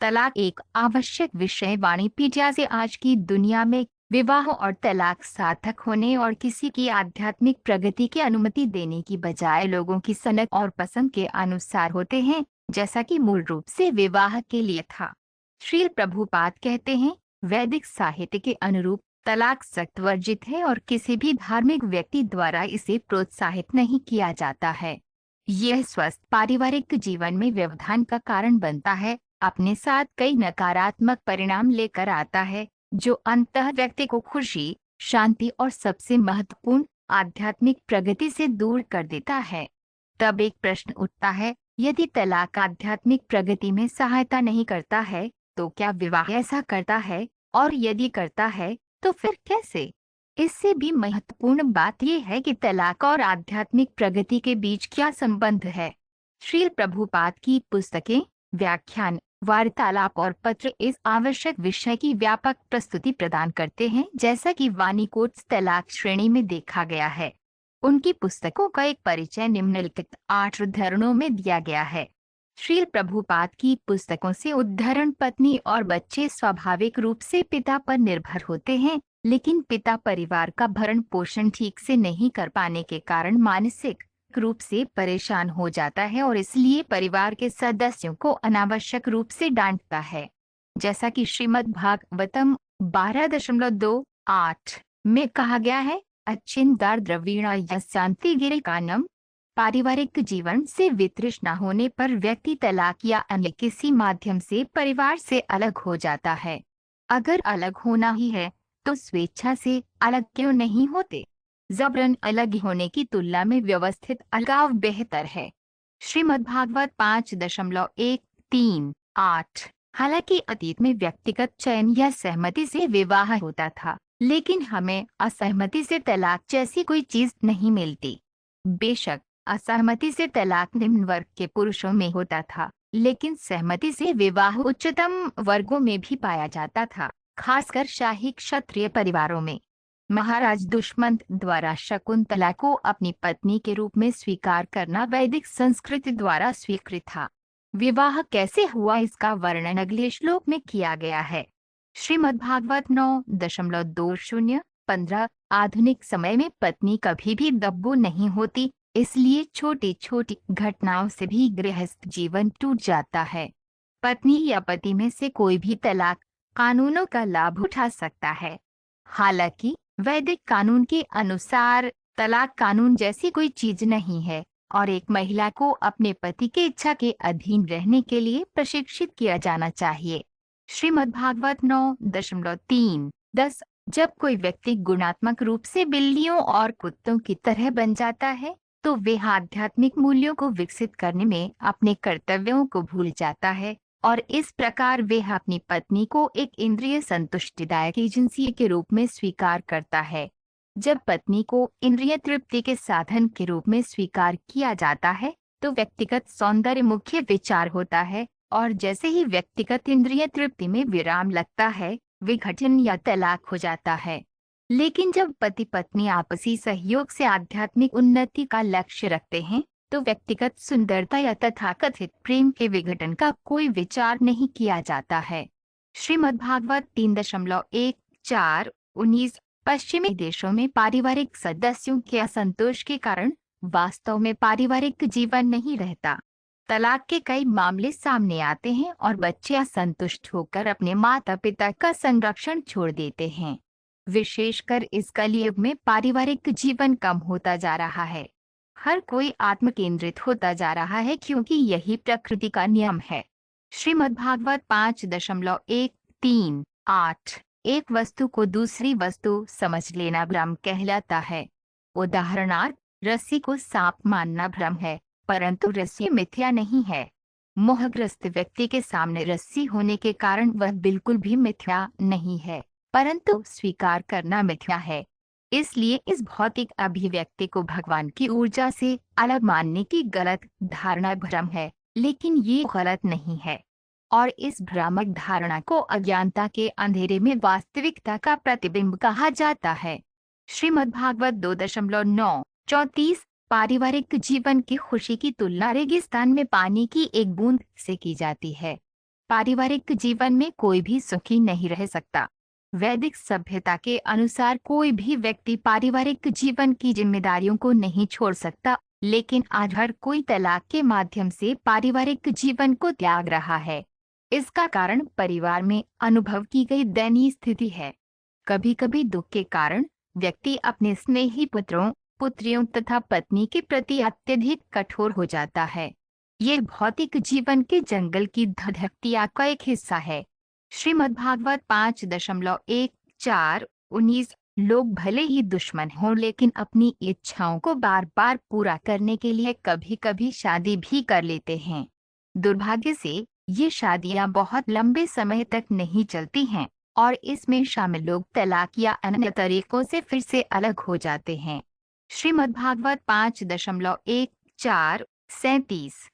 तलाक एक आवश्यक विषय वाणी पीडिया से आज की दुनिया में विवाह और तलाक सार्थक होने और किसी की आध्यात्मिक प्रगति की अनुमति देने की बजाय लोगों की सनक और पसंद के अनुसार होते हैं, जैसा कि मूल रूप से विवाह के लिए था। श्रील प्रभुपाद कहते हैं, वैदिक साहित्य के अनुरूप तलाक सख्त वर्जित है और किसी भी धार्मिक व्यक्ति द्वारा इसे प्रोत्साहित नहीं किया जाता है। यह स्वस्थ पारिवारिक जीवन में व्यवधान का कारण बनता है, अपने साथ कई नकारात्मक परिणाम लेकर आता है, जो अंततः व्यक्ति को खुशी, शांति और सबसे महत्वपूर्ण आध्यात्मिक प्रगति से दूर कर देता है। तब एक प्रश्न उठता है, यदि तलाक आध्यात्मिक प्रगति में सहायता नहीं करता है, तो क्या विवाह ऐसा करता है? और यदि करता है, तो फिर कैसे? इससे भी महत्वपूर्ण बात यह है कि तलाक और आध्यात्मिक प्रगति के बीच क्या संबंध है। श्रील प्रभुपाद की पुस्तकें, व्याख्यान, वार्तालाप और पत्र इस आवश्यक विषय की व्यापक प्रस्तुति प्रदान करते हैं, जैसा कि वाणी कोट्स तलाक श्रेणी में देखा गया है। उनकी पुस्तकों का एक परिचय निम्नलिखित 8 उद्धरणों में दिया गया है। श्रील प्रभुपाद की पुस्तकों से उद्धरण पत्नी और बच्चे स्वाभाविक रूप से पिता पर निर्भर होते हैं, लेकिन पिता परिवार का भरण पोषण ठीक से नहीं कर पाने के कारण मानसिक रूप से परेशान हो जाता है और इसलिए परिवार के सदस्यों को अनावश्यक रूप से डांटता है। जैसा कि श्रीमद् भागवतम 12.28 में कहा गया है, अच्छिन्दार द्रवीणा यशांति गिरे कानम। पारिवारिक जीवन से वितृष्णा होने पर व्यक्ति तलाक या अन्य किसी माध्यम से परिवार से अलग हो जाता है। अगर अलग होना ही है तो स्वेच्छा से अलग क्यों नहीं होते? जबरन अलग होने की तुलना में व्यवस्थित अलगाव बेहतर है। श्रीमद्भागवत 5.138। हालांकि अतीत में व्यक्तिगत चयन या सहमति से विवाह होता था, लेकिन हमें असहमति से तलाक जैसी कोई चीज नहीं मिलती। बेशक असहमति से तलाक निम्न वर्ग के पुरुषों में होता था, लेकिन सहमति से विवाह उच्चतम वर्गों में भी पाया जाता था, खासकर शाही क्षत्रिय परिवारों में। महाराज दुष्मंत द्वारा शकुंतला को अपनी पत्नी के रूप में स्वीकार करना वैदिक संस्कृति द्वारा स्वीकृत था। विवाह कैसे हुआ इसका वर्णन अगले श्लोक में किया गया है। श्रीमद्भागवत 9.2015। आधुनिक समय में पत्नी कभी भी दब्बू नहीं होती, इसलिए छोटी छोटी घटनाओं से भी गृहस्थ जीवन टूट जाता है। पत्नी या पति में से कोई भी तलाक कानूनों का लाभ उठा सकता है। हालांकि वैदिक कानून के अनुसार तलाक कानून जैसी कोई चीज नहीं है और एक महिला को अपने पति के इच्छा के अधीन रहने के लिए प्रशिक्षित किया जाना चाहिए। श्रीमद्भागवत 9.3-10। जब कोई व्यक्ति गुणात्मक रूप से बिल्लियों और कुत्तों की तरह बन जाता है, तो वह आध्यात्मिक मूल्यों को विकसित करने में अपने कर्तव्यों को भूल जाता है और इस प्रकार वह अपनी पत्नी को एक इंद्रिय संतुष्टिदायक एजेंसी के रूप में स्वीकार करता है। जब पत्नी को इंद्रिय तृप्ति के साधन के रूप में स्वीकार किया जाता है, तो व्यक्तिगत सौंदर्य मुख्य विचार होता है और जैसे ही व्यक्तिगत इंद्रिय तृप्ति में विराम लगता है, विघटन या तलाक हो जाता है। लेकिन जब पति पत्नी आपसी सहयोग से आध्यात्मिक उन्नति का लक्ष्य रखते हैं, तो व्यक्तिगत सुंदरता या तथाकथित प्रेम के विघटन का कोई विचार नहीं किया जाता है। श्रीमद्भागवत 3.14-19। पश्चिमी देशों में पारिवारिक सदस्यों के असंतोष के कारण वास्तव में पारिवारिक जीवन नहीं रहता। तलाक के कई मामले सामने आते हैं और बच्चे असंतुष्ट होकर अपने माता पिता का संरक्षण छोड़ देते हैं। विशेषकर इस कलयुग में पारिवारिक जीवन कम होता जा रहा है। हर कोई आत्म केंद्रित होता जा रहा है क्योंकि यही प्रकृति का नियम है। श्रीमद्भागवत 5.138। एक वस्तु को दूसरी वस्तु समझ लेना भ्रम कहलाता है। उदाहरणार्थ, रस्सी को सांप मानना भ्रम है, परंतु रस्सी मिथ्या नहीं है। मोहग्रस्त व्यक्ति के सामने रस्सी होने के कारण वह बिल्कुल भी मिथ्या नहीं है, परंतु स्वीकार करना मिथ्या है। इसलिए इस भौतिक अभिव्यक्ति को भगवान की ऊर्जा से अलग मानने की गलत धारणा भ्रम है, लेकिन ये गलत नहीं है और इस भ्रामक धारणा को अज्ञानता के अंधेरे में वास्तविकता का प्रतिबिंब कहा जाता है। श्रीमद्भागवत 2.9-34। पारिवारिक जीवन की खुशी की तुलना रेगिस्तान में पानी की एक बूंद से की जाती है। पारिवारिक जीवन में कोई भी सुखी नहीं रह सकता। वैदिक सभ्यता के अनुसार कोई भी व्यक्ति पारिवारिक जीवन की जिम्मेदारियों को नहीं छोड़ सकता, लेकिन आज हर कोई तलाक के माध्यम से पारिवारिक जीवन को त्याग रहा है। इसका कारण परिवार में अनुभव की गई दयनीय स्थिति है। कभी कभी दुख के कारण व्यक्ति अपने स्नेही पुत्रों, पुत्रियों तथा पत्नी के प्रति अत्यधिक कठोर हो जाता है। ये भौतिक जीवन के जंगल की धधकतिया का एक हिस्सा है। श्रीमद्भागवत 5.1.4-19। लोग भले ही दुश्मन हों लेकिन अपनी इच्छाओं को बार बार पूरा करने के लिए कभी कभी शादी भी कर लेते हैं। दुर्भाग्य से ये शादियां बहुत लंबे समय तक नहीं चलती हैं और इसमें शामिल लोग तलाक या अन्य तरीकों से फिर से अलग हो जाते हैं। श्रीमद्भागवत 5.1.4-37।